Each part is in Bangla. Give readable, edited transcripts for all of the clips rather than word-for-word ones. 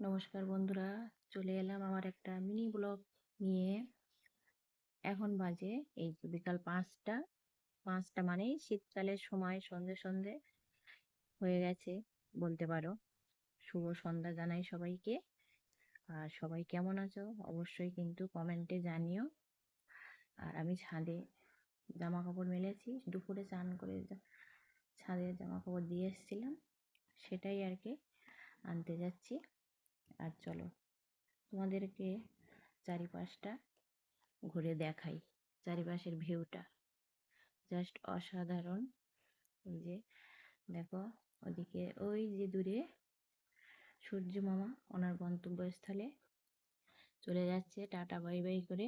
নমস্কার বন্ধুরা, চলে এলাম আমার একটা মিনি ব্লগ নিয়ে। এখন বাজে এই যে বিকাল 5টা মানেই শীতকালের সময়, সন্ধে সন্ধে হয়ে গেছে বলতে পারো। শুভ সন্ধ্যা জানাই সবাইকে। আর সবাই কেমন আছো অবশ্যই কিন্তু কমেন্টে জানিও। আর আমি ছাদে জামা কাপড় মেলেছি, দুপুরে চান করে ছাদে জামা কাপড় দিয়ে এসেছিলাম, সেটাই আর কি আনতে যাচ্ছি। আর চলো তোমাদেরকে চারিপাশটা ঘুরে দেখাই। চারিপাশের ভিউটা জাস্ট অসাধারণ। এই যে দেখো, ওদিকে ওই যে দূরে সূর্য মামা ওনার গন্তব্যস্থলে চলে যাচ্ছে টাটা বাই বাই করে।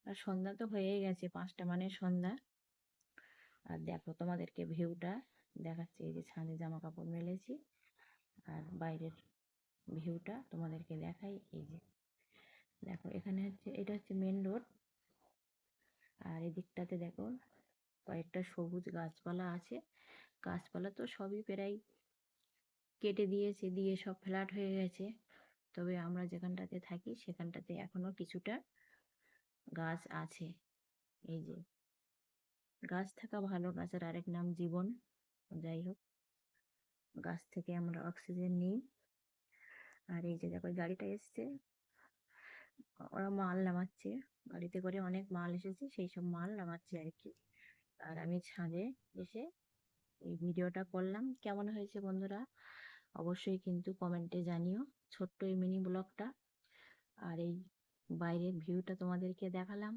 আর সন্ধ্যা তো হয়েই গেছে, 5টা মানে সন্ধ্যা। আর দেখো তোমাদেরকে ভিউটা দেখাচ্ছি, এই যে ছাদে জামা কাপড় মেলেছি আর বাইরের ভিউটা তোমাদেরকে দেখাই। এই যে দেখো, এখানে হচ্ছে, এটা হচ্ছে মেন রোড। আর এদিকটাতে দেখো কয়েকটা সবুজ গাছপালা আছে। গাছপালা তো সবই প্রায় কেটে দিয়েছে, দিয়ে সব ফ্ল্যাট হয়ে গেছে। তবে আমরা যেখানটাতে থাকি সেখানটাতে এখনো কিছুটা গাছ আছে। এই যে গাছ থাকা ভালো, গাছের আরেক নাম জীবন। যাই হোক, গাছ থেকে আমরা অক্সিজেন নিই। আর এই যে দেখো গাড়িটা এসছে, ওরা মাল নামাচ্ছে, গাড়িতে করে অনেক মাল এসেছে, সেই সব মাল নামাচ্ছে আর কি। আর আমি ছাদে এসে এই ভিডিওটা করলাম। কেমন হয়েছে বন্ধুরা অবশ্যই কিন্তু কমেন্টে জানিও, ছোট্ট এই মিনি ব্লগটা। আর এই বাইরের ভিউটা তোমাদেরকে দেখালাম।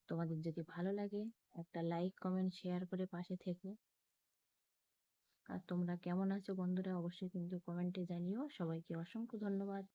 তোমাদের যদি ভালো লাগে একটা লাইক কমেন্ট শেয়ার করে পাশে থেকো। আর তোমরা কেমন আছো বন্ধুরা অবশ্যই কিন্তু কমেন্টে জানিও। সবাইকে অসংখ্য ধন্যবাদ।